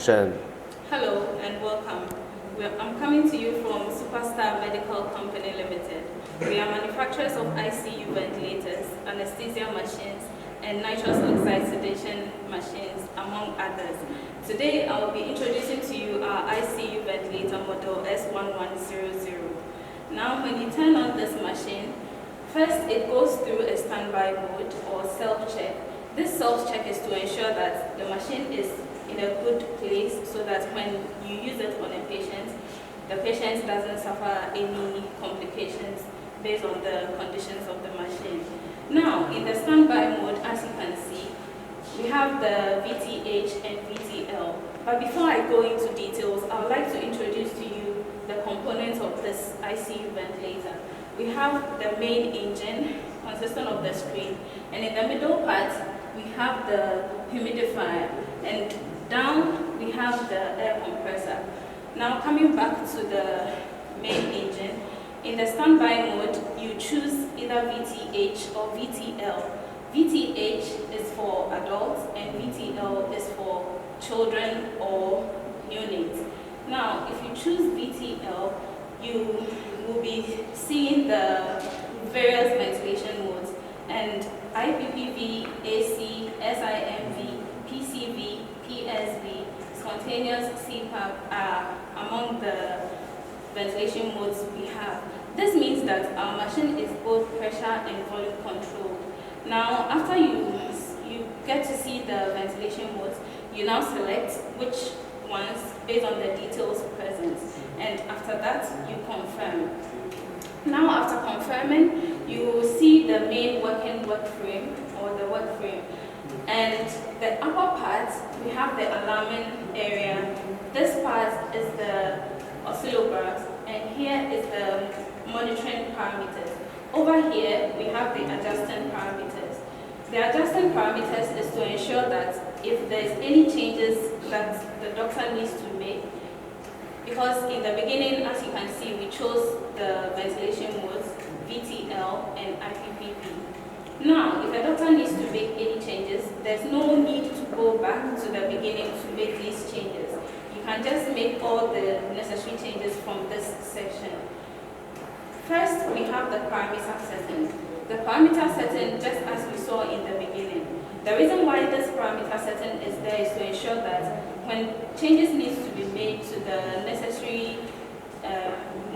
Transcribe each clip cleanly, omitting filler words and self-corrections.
Shan. Hello and welcome. I'm coming to you from Superstar Medical Company Limited. We are manufacturers of ICU ventilators, anesthesia machines, and nitrous oxide sedation machines, among others. Today, I will be introducing to you our ICU ventilator model S1100. Now, when you turn on this machine, first it goes through a standby mode or self-check. This self-check is to ensure that the machine is in a good place so that when you use it on a patient, the patient doesn't suffer any complications based on the conditions of the machine. Now, in the standby mode, as you can see, we have the VTH and VTL. But before I go into details, I would like to introduce to you the components of this ICU ventilator. We have the main engine consisting of the screen, and in the middle part, we have the humidifier, and down we have the air compressor. Now coming back to the main engine, in the standby mode, you choose either VTH or VTL. VTH is for adults and VTL is for children or neonates. Now, if you choose VTL, you will be seeing the various ventilation modes, and IPPV, AC, SIMV, PCV, PSV, spontaneous CPAP are among the ventilation modes we have. This means that our machine is both pressure and volume controlled. Now, after you get to see the ventilation modes, you now select which ones based on the details present, and after that, you confirm. Now, after confirming, you will see the main working work frame or the work frame. And the upper part, we have the alarming area. This part is the oscillographs, and here is the monitoring parameters. Over here, we have the adjusting parameters. The adjusting parameters is to ensure that if there's any changes that the doctor needs to make, because in the beginning, as you can see, we chose the ventilation modes, VTL and IPPV. Now, if a doctor needs to make any changes, there's no need to go back to the beginning to make these changes. You can just make all the necessary changes from this section. First, we have the parameter setting. The parameter setting, just as we saw in the beginning. The reason why this parameter setting is there is to ensure that when changes need to be made to the necessary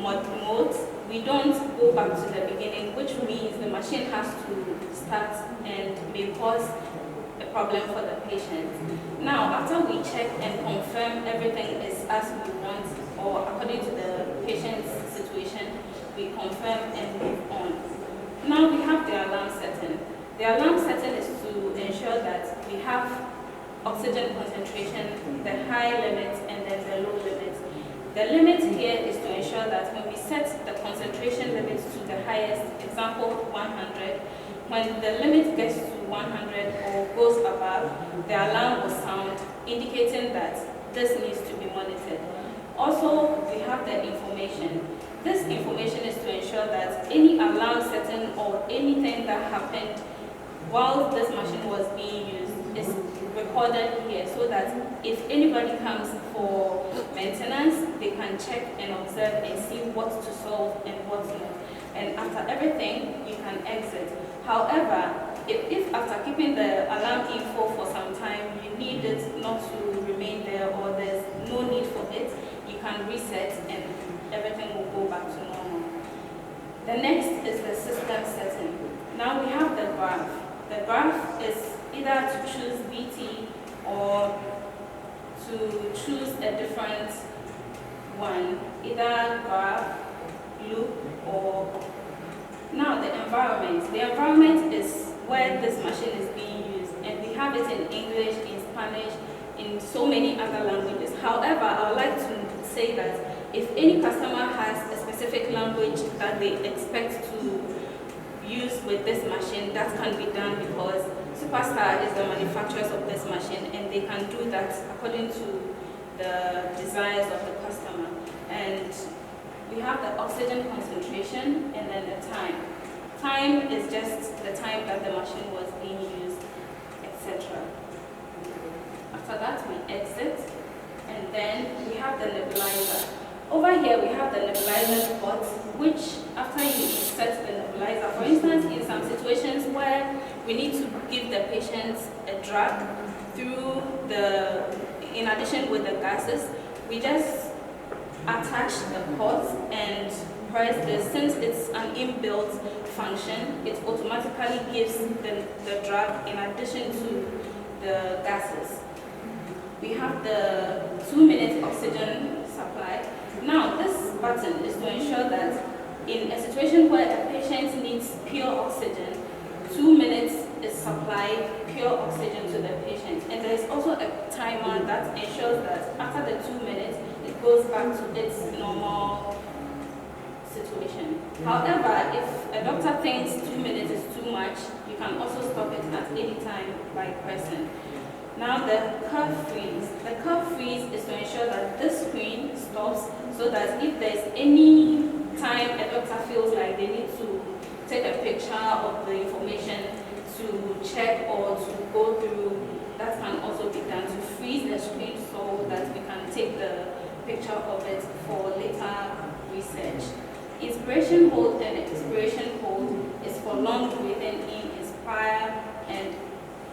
modes, we don't go back to the beginning, which means the machine has to start and may cause a problem for the patient. Now, after we check and confirm everything is as we want or according to the patient's situation, we confirm and move on. Now we have the alarm setting. The alarm setting is to ensure that we have oxygen concentration, the high limit and then the low limit. The limit here is to ensure that when we set the concentration limit to the highest, example 100, when the limit gets to 100 or goes above, the alarm will sound, indicating that this needs to be monitored. Also, we have the information. This information is to ensure that any alarm setting or anything that happened while this machine was being used is recorded here, so that if anybody comes for maintenance, they can check and observe and see what to solve and what not. And after everything, you can exit. However, if after keeping the alarm info for some time, you need it not to remain there or there's no need for it, you can reset and everything will go back to normal. The next is the system setting. Now we have the graph. The graph is either to choose VT or to choose a different one, either graph, loop, or... Now the environment. The environment is where this machine is being used, and we have it in English, in Spanish, in so many other languages. However, I would like to say that if any customer has a specific language that they expect to use with this machine, that can be done because Superstar is the manufacturers of this machine, and they can do that according to the desires of the customer. And we have the oxygen concentration and then the time. Time is just the time that the machine was being used, etc. After that, we exit. the nebulizer. Over here we have the nebulizer port, which after you insert the nebulizer, for instance, in some situations where we need to give the patient a drug through in addition with the gases, we just attach the port and press this. Since it's an inbuilt function, it automatically gives the drug in addition to the gases. We have the 2-minute oxygen supply. Now, this button is to ensure that in a situation where a patient needs pure oxygen, 2 minutes is supplied pure oxygen to the patient. And there is also a timer that ensures that after the 2 minutes, it goes back to its normal situation. However, if a doctor thinks 2 minutes is too much, you can also stop it at any time by pressing. Now the curve freeze. The curve freeze is to ensure that this screen stops so that if there's any time a doctor feels like they need to take a picture of the information to check or to go through, that can also be done to freeze the screen so that we can take the picture of it for later research. Inspiration hold and expiration hold is for long breathing in, inspire, and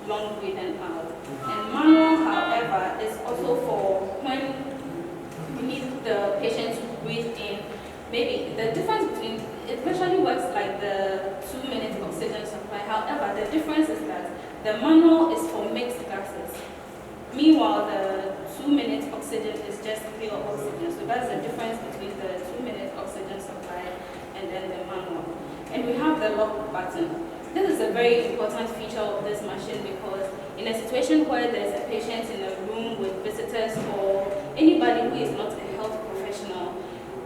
long breathing out. And manual, however, is also for when we need the patient to breathe in. Maybe the difference between, it virtually works like the 2-minute oxygen supply. However, the difference is that the manual is for mixed gases. Meanwhile, the 2-minute oxygen is just pure oxygen. So that's the difference between the 2-minute oxygen supply and then the manual. And we have the lock button. This is a very important feature of this machine because in a situation where there's a patient in a room with visitors or anybody who is not a health professional,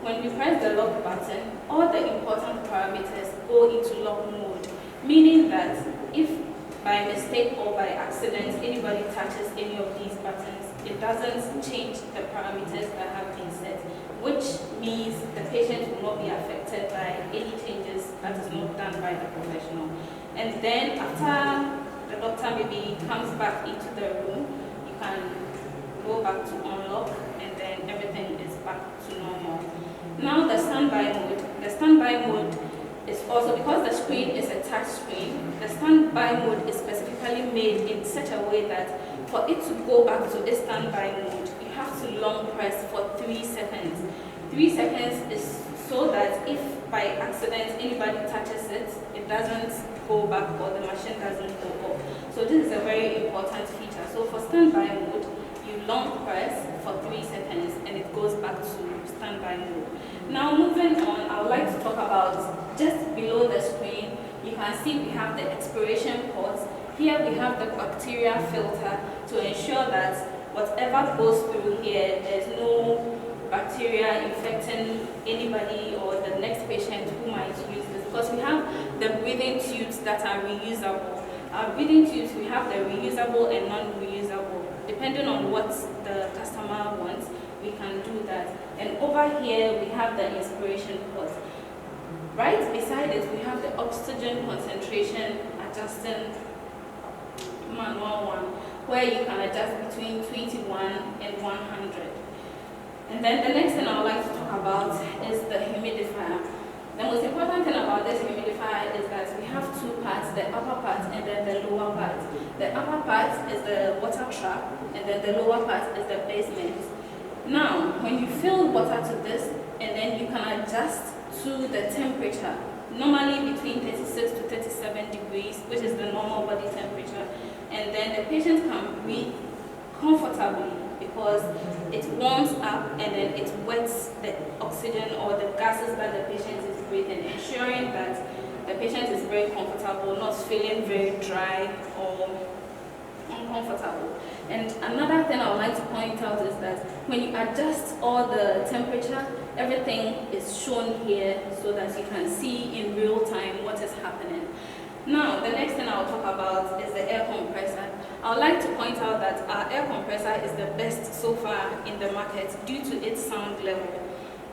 when you press the lock button, all the important parameters go into lock mode, meaning that if by mistake or by accident anybody touches any of these buttons, it doesn't change the parameters that have been set, which means the patient will not be affected by any changes that is not done by the professional. And then after the doctor maybe comes back into the room, you can go back to unlock and then everything is back to normal. Now the standby mode. The standby mode is also, because the screen is a touch screen, the standby mode is specifically made in such a way that for it to go back to its standby mode, you have to long press for 3 seconds. 3 seconds is so that if by accident anybody touches it, it doesn't go back or the machine doesn't go off. So this is a very important feature. So for standby mode, you long press for 3 seconds and it goes back to standby mode. Now moving on, I would like to talk about just below the screen, you can see we have the expiration ports. Here we have the bacteria filter to ensure that whatever goes through here, there's no bacteria infecting anybody or the next patient who might use this, because we have the breathing tubes that are reusable. Our breathing tubes, we have the reusable and non-reusable. Depending on what the customer wants, we can do that. And over here, we have the inspiration port. Right beside it, we have the oxygen concentration adjusting manual one, where you can adjust between 21 and 100. And then the next thing I would like to talk about is the humidifier. The most important thing about this humidifier is that we have two parts, the upper part and then the lower part. The upper part is the water trap and then the lower part is the basement. Now, when you fill water to this, and then you can adjust to the temperature, normally between 36 to 37 degrees, which is the normal body temperature, and then the patient can breathe comfortably because it warms up and then it wets the oxygen or the gases that the patient is breathing, ensuring that the patient is very comfortable, not feeling very dry or uncomfortable. And another thing I would like to point out is that when you adjust all the temperature, everything is shown here so that you can see in real time what is happening. Now, the next thing I will talk about is the air compressor. I would like to point out that our air compressor is the best so far in the market due to its sound level.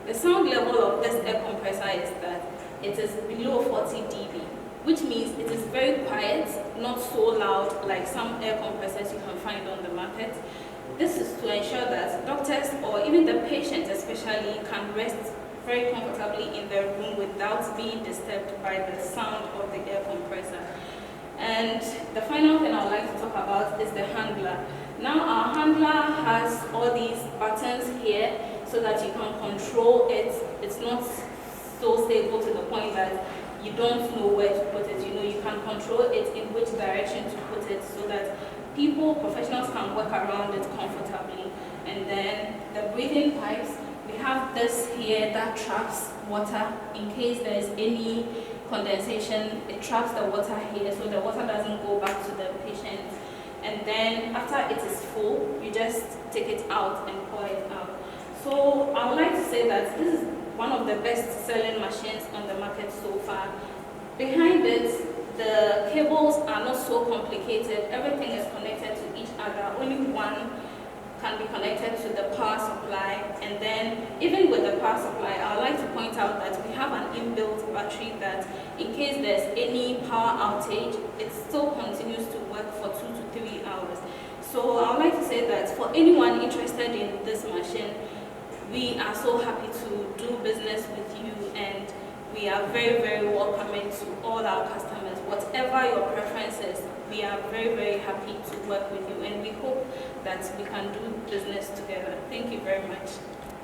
The sound level of this air compressor is that it is below 40 dB, which means it is very quiet, not so loud like some air compressors you can find on the market. This is to ensure that doctors or even even the patient especially can rest very comfortably in their room without being disturbed by the sound of the air compressor. And the final thing I would like to talk about is the handler. Now our handler has all these buttons here so that you can control it. It's not so stable to the point that you don't know where to put it. You know, you can control it in which direction to put it so that people, professionals, can work around it comfortably. And then the breathing pipes, we have this here that traps water in case there is any condensation. It traps the water here so the water doesn't go back to the patient. And then after it is full, you just take it out and pour it out. So I would like to say that this is one of the best selling machines on the market so far. Behind it, the cables are not so complicated. Everything is connected to each other. Only one can be connected to the power supply. And then even with the power supply, I would like to point out that we have an inbuilt battery that in case there's any power outage, it still continues to work for 2 to 3 hours. So I would like to say that for anyone interested in this machine, we are so happy to do business with you, and we are very, very welcoming to all our customers. Whatever your preference is, we are very, very happy to work with you, and we hope that we can do business together. Thank you very much.